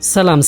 ሰላም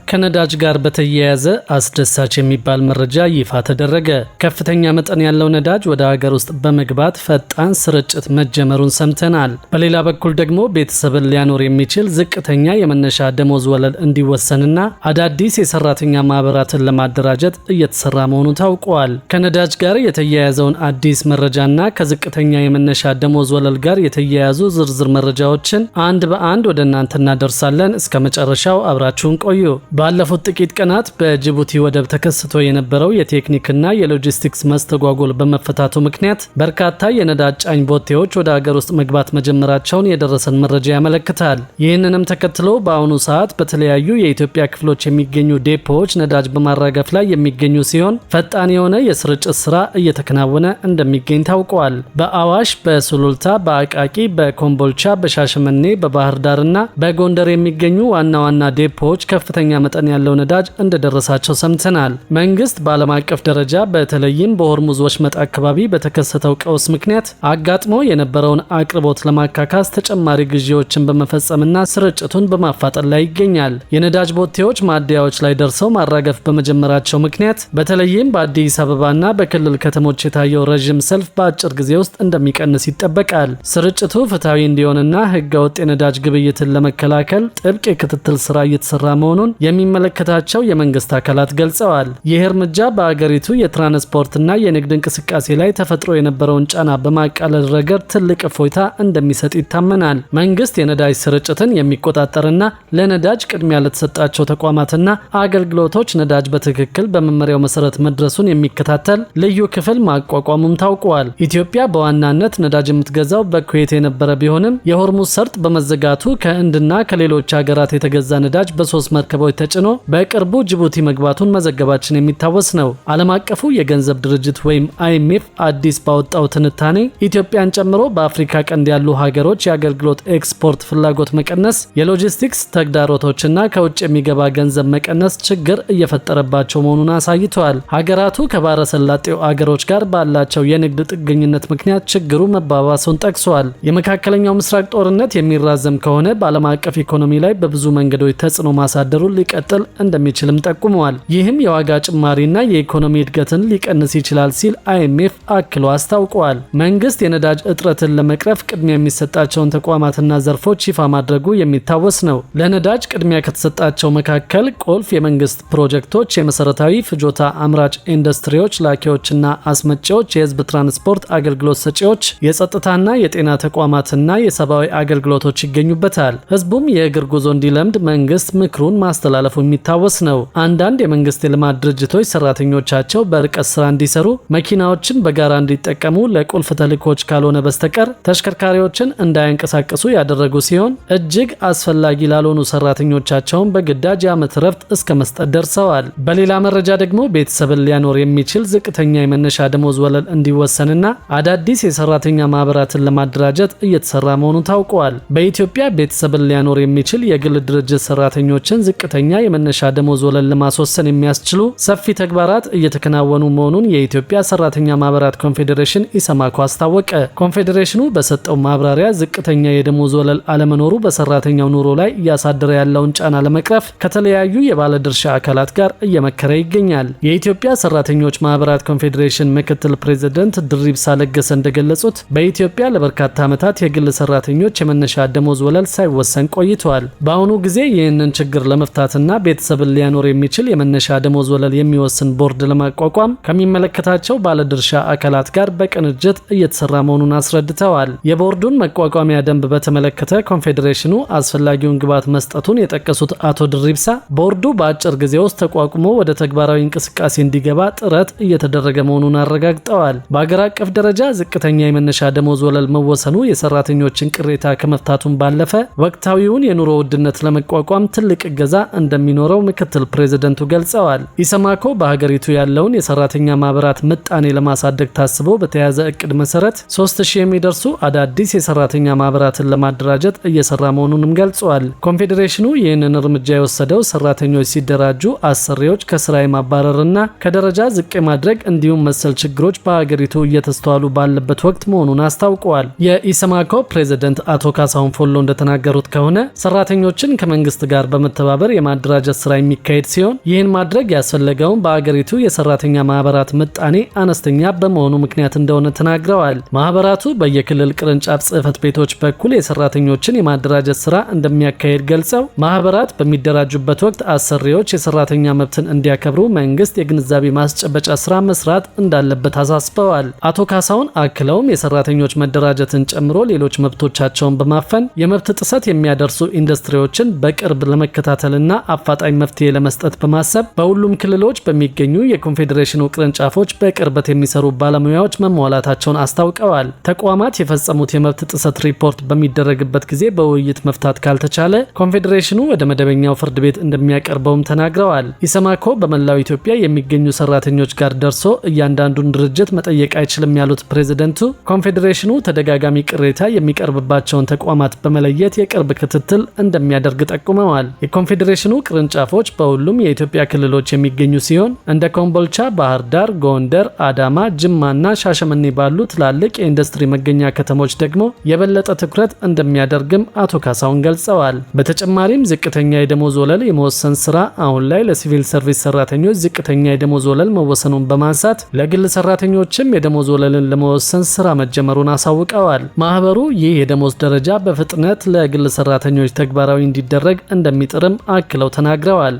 ከነዳጅ ጋር በተያያዘ አስደሳች የሚባል መረጃ ይፋ ተደረገ። ከፍተኛ መጠን ያለው ነዳጅ ወደ ሀገር ውስጥ በመግባት ፈጣን ስርጭት መጀመሩን ሰምተናል። በሌላ በኩል ደግሞ ቤተሰብን ሊያኖር የሚችል ዝቅተኛ የመነሻ ደሞዝ ወለል እንዲወሰንና አዳዲስ የሰራተኛ ማህበራትን ለማደራጀት እየተሰራ መሆኑ ታውቋል። ከነዳጅ ጋር የተያያዘውን አዲስ መረጃና ከዝቅተኛ የመነሻ ደሞዝ ወለል ጋር የተያያዙ ዝርዝር መረጃዎችን አንድ በአንድ ወደ እናንተ እናደርሳለን። እስከ መጨረሻው አብራችሁን ቆዩ። ባለፉት ጥቂት ቀናት በጅቡቲ ወደብ ተከስቶ የነበረው የቴክኒክና የሎጂስቲክስ መስተጓጎል በመፈታቱ ምክንያት በርካታ የነዳጅ ጫኝ ቦቴዎች ወደ ሀገር ውስጥ መግባት መጀመራቸውን የደረሰን መረጃ ያመለክታል። ይህንንም ተከትሎ በአሁኑ ሰዓት በተለያዩ የኢትዮጵያ ክፍሎች የሚገኙ ዴፖዎች ነዳጅ በማራገፍ ላይ የሚገኙ ሲሆን ፈጣን የሆነ የስርጭት ስራ እየተከናወነ እንደሚገኝ ታውቋል። በአዋሽ፣ በሱሉልታ፣ በአቃቂ፣ በኮምቦልቻ፣ በሻሸመኔ፣ በባህር ዳርና በጎንደር የሚገኙ ዋና ዴፖዎች ከፍተኛ መጠን ያለው ነዳጅ እንደደረሳቸው ሰምተናል። መንግስት በዓለም አቀፍ ደረጃ በተለይም በሆርሙዝ ወሽመጥ አካባቢ በተከሰተው ቀውስ ምክንያት አጋጥሞ የነበረውን አቅርቦት ለማካካስ ተጨማሪ ግዢዎችን በመፈጸምና ስርጭቱን በማፋጠን ላይ ይገኛል። የነዳጅ ቦቴዎች ማደያዎች ላይ ደርሰው ማራገፍ በመጀመራቸው ምክንያት በተለይም በአዲስ አበባና በክልል ከተሞች የታየው ረዥም ሰልፍ በአጭር ጊዜ ውስጥ እንደሚቀንስ ይጠበቃል። ስርጭቱ ፍትሐዊ እንዲሆንና ህገወጥ የነዳጅ ግብይትን ለመከላከል ጥብቅ የክትትል ስራ እየተሰራ መሆኑን የሚመለከታቸው የመንግስት አካላት ገልጸዋል። ይህ እርምጃ በአገሪቱ የትራንስፖርትና የንግድ እንቅስቃሴ ላይ ተፈጥሮ የነበረውን ጫና በማቃለል ረገድ ትልቅ እፎይታ እንደሚሰጥ ይታመናል። መንግስት የነዳጅ ስርጭትን የሚቆጣጠርና ለነዳጅ ቅድሚያ ለተሰጣቸው ተቋማትና አገልግሎቶች ነዳጅ በትክክል በመመሪያው መሰረት መድረሱን የሚከታተል ልዩ ክፍል ማቋቋሙም ታውቋል። ኢትዮጵያ በዋናነት ነዳጅ የምትገዛው በኩዌት የነበረ ቢሆንም የሆርሙዝ ሰርጥ በመዘጋቱ ከህንድና ከሌሎች ሀገራት የተገዛ ነዳጅ በሶስት መርከቦች ተጭኖ በቅርቡ ጅቡቲ መግባቱን መዘገባችን የሚታወስ ነው። ዓለም አቀፉ የገንዘብ ድርጅት ወይም IMF አዲስ ባወጣው ትንታኔ ኢትዮጵያን ጨምሮ በአፍሪካ ቀንድ ያሉ ሀገሮች የአገልግሎት ኤክስፖርት ፍላጎት መቀነስ፣ የሎጂስቲክስ ተግዳሮቶችና ከውጭ የሚገባ ገንዘብ መቀነስ ችግር እየፈጠረባቸው መሆኑን አሳይተዋል። ሀገራቱ ከባሕረ ሰላጤው አገሮች ጋር ባላቸው የንግድ ጥገኝነት ምክንያት ችግሩ መባባሱን ጠቅሷል። የመካከለኛው ምስራቅ ጦርነት የሚራዘም ከሆነ በዓለም አቀፍ ኢኮኖሚ ላይ በብዙ መንገዶች ተጽዕኖ ማሳደሩን ሊቀጥል እንደሚችልም ጠቁመዋል። ይህም የዋጋ ጭማሪና የኢኮኖሚ እድገትን ሊቀንስ ይችላል ሲል IMF አክሎ አስታውቋል። መንግስት የነዳጅ እጥረትን ለመቅረፍ ቅድሚያ የሚሰጣቸውን ተቋማትና ዘርፎች ይፋ ማድረጉ የሚታወስ ነው። ለነዳጅ ቅድሚያ ከተሰጣቸው መካከል ቁልፍ የመንግስት ፕሮጀክቶች፣ የመሰረታዊ ፍጆታ አምራች ኢንዱስትሪዎች፣ ላኪዎችና አስመጪዎች፣ የህዝብ ትራንስፖርት አገልግሎት ሰጪዎች፣ የጸጥታና የጤና ተቋማትና የሰብአዊ አገልግሎቶች ይገኙበታል። ህዝቡም የእግር ጉዞ እንዲለምድ መንግስት ምክሩን ማስተላለፉ የሚታወስ ነው። አንዳንድ የመንግስት የልማት ድርጅቶች ሰራተኞቻቸው በርቀት ስራ እንዲሰሩ፣ መኪናዎችን በጋራ እንዲጠቀሙ፣ ለቁልፍ ተልእኮች ካልሆነ በስተቀር ተሽከርካሪዎችን እንዳያንቀሳቀሱ ያደረጉ ሲሆን እጅግ አስፈላጊ ላልሆኑ ሰራተኞቻቸውን በግዳጅ የዓመት ረፍት እስከ መስጠት ደርሰዋል። በሌላ መረጃ ደግሞ ቤተሰብን ሊያኖር የሚችል ዝቅተኛ የመነሻ ደሞዝ ወለል እንዲወሰንና አዳዲስ የሰራተኛ ማህበራትን ለማደራጀት እየተሰራ መሆኑ ታውቋል። በኢትዮጵያ ቤተሰብን ሊያኖር የሚችል የግል ድርጅት ሰራተኞችን ዝቅተኛ የመነሻ ደሞዝ ወለል ለማስወሰን የሚያስችሉ ሰፊ ተግባራት እየተከናወኑ መሆኑን የኢትዮጵያ ሰራተኛ ማህበራት ኮንፌዴሬሽን ኢሰማኮ አስታወቀ። ኮንፌዴሬሽኑ በሰጠው ማብራሪያ ዝቅተኛ የደሞዝ ወለል አለመኖሩ በሰራተኛው ኑሮ ላይ እያሳደረ ያለውን ጫና ለመቅረፍ ከተለያዩ የባለድርሻ አካላት ጋር እየመከረ ይገኛል። የኢትዮጵያ ሰራተኞች ማህበራት ኮንፌዴሬሽን ምክትል ፕሬዝዳንት ድሪብሳ ለገሰ እንደገለጹት በኢትዮጵያ ለበርካታ ዓመታት የግል ሰራተኞች የመነሻ ደሞዝ ወለል ሳይወሰን ቆይቷል። በአሁኑ ጊዜ ይህንን ችግር ለመፍታትና ቤተሰብን ሊያኖር የሚችል የመነሻ ደሞዝ ወለል የሚወስን ቦርድ ለማቋቋም ከሚመለከታቸው ባለድርሻ አካላት ጋር በቅንጅት እየተሰራ መሆኑን አስረድተዋል። የቦርዱን መቋቋሚያ ደንብ በተመለከተ ኮንፌዴሬሽኑ አስፈላጊውን ግብዓት መስጠቱን የጠቀሱት አቶ ድሪብሳ ቦርዱ በአጭር ጊዜ ውስጥ ተቋቁሞ ወደ ተግባራዊ እንቅስቃሴ እንዲገባ ጥረት እየተደረገ መሆኑን አረጋግጠዋል። በአገር አቀፍ ደረጃ ዝቅተኛ የመነሻ ደሞዝ ወለል መወሰኑ የሰራተኞችን ቅሬታ ከመፍታቱን ባለፈ ወቅታዊውን የኑሮ ውድነት ለመቋቋም ትልቅ እገዛ እንደሚኖረው ምክትል ፕሬዝደንቱ ገልጸዋል። ኢሰማኮ በሀገሪቱ ያለውን የሰራተኛ ማህበራት ምጣኔ ለማሳደግ ታስቦ በተያዘ እቅድ መሰረት 3000 የሚደርሱ አዳዲስ የሰራተኛ ማህበራትን ለማደራጀት እየሰራ መሆኑንም ገልጿል። ኮንፌዴሬሽኑ ይህንን እርምጃ የወሰደው ሰራተኞች ሲደራጁ አሰሪዎች ከስራ የማባረርና ከደረጃ ዝቅ ማድረግ እንዲሁም መሰል ችግሮች በሀገሪቱ እየተስተዋሉ ባለበት ወቅት መሆኑን አስታውቀዋል። የኢሰማኮ ፕሬዝደንት አቶ ካሳሁን ፎሎ እንደተናገሩት ከሆነ ሰራተኞችን ከመንግስት ጋር ጋር በመተባበር የማደራጀት ስራ የሚካሄድ ሲሆን ይህን ማድረግ ያስፈለገውን በአገሪቱ የሰራተኛ ማህበራት ምጣኔ አነስተኛ በመሆኑ ምክንያት እንደሆነ ተናግረዋል። ማህበራቱ በየክልል ቅርንጫፍ ጽህፈት ቤቶች በኩል የሰራተኞችን የማደራጀት ስራ እንደሚያካሄድ ገልጸው ማህበራት በሚደራጁበት ወቅት አሰሪዎች የሰራተኛ መብትን እንዲያከብሩ መንግስት የግንዛቤ ማስጨበጫ ስራ መስራት እንዳለበት አሳስበዋል። አቶ ካሳሁን አክለውም የሰራተኞች መደራጀትን ጨምሮ ሌሎች መብቶቻቸውን በማፈን የመብት ጥሰት የሚያደርሱ ኢንዱስትሪዎችን በቅርብ ለመከታተልና አፋጣኝ መፍትሄ ለመስጠት በማሰብ በሁሉም ክልሎች በሚገኙ የኮንፌዴሬሽኑ ቅርንጫፎች በቅርበት የሚሰሩ ባለሙያዎች መሟላታቸውን አስታውቀዋል። ተቋማት የፈጸሙት የመብት ጥሰት ሪፖርት በሚደረግበት ጊዜ በውይይት መፍታት ካልተቻለ ኮንፌዴሬሽኑ ወደ መደበኛው ፍርድ ቤት እንደሚያቀርበውም ተናግረዋል። ኢሰማኮ በመላው ኢትዮጵያ የሚገኙ ሰራተኞች ጋር ደርሶ እያንዳንዱን ድርጅት መጠየቅ አይችልም ያሉት ፕሬዝደንቱ ኮንፌዴሬሽኑ ተደጋጋሚ ቅሬታ የሚቀርብባቸውን ተቋማት በመለየት የቅርብ ክትትል እንደሚያደርግ ጠቁመዋል። የኮንፌዴሬሽኑ ቅርንጫፎች በሁሉም የኢትዮጵያ ክልሎች የሚገኙ ሲሆን እንደ ኮምቦልቻ፣ ባህር ዳር፣ ጎንደር፣ አዳማ፣ ጅማና ሻሸመኔ ባሉ ትላልቅ የኢንዱስትሪ መገኛ ከተሞች ደግሞ የበለጠ ትኩረት እንደሚያደርግም አቶ ካሳሁን ገልጸዋል። በተጨማሪም ዝቅተኛ የደሞዝ ወለል የመወሰን ስራ አሁን ላይ ለሲቪል ሰርቪስ ሰራተኞች ዝቅተኛ የደሞዝ ወለል መወሰኑን በማንሳት ለግል ሰራተኞችም የደሞዝ ወለልን ለመወሰን ስራ መጀመሩን አሳውቀዋል። ማህበሩ ይህ የደሞዝ ደረጃ በፍጥነት ለግል ሰራተኞች ተግባራዊ እንዲደረግ እንደሚጥርም አክለው ተናግረዋል።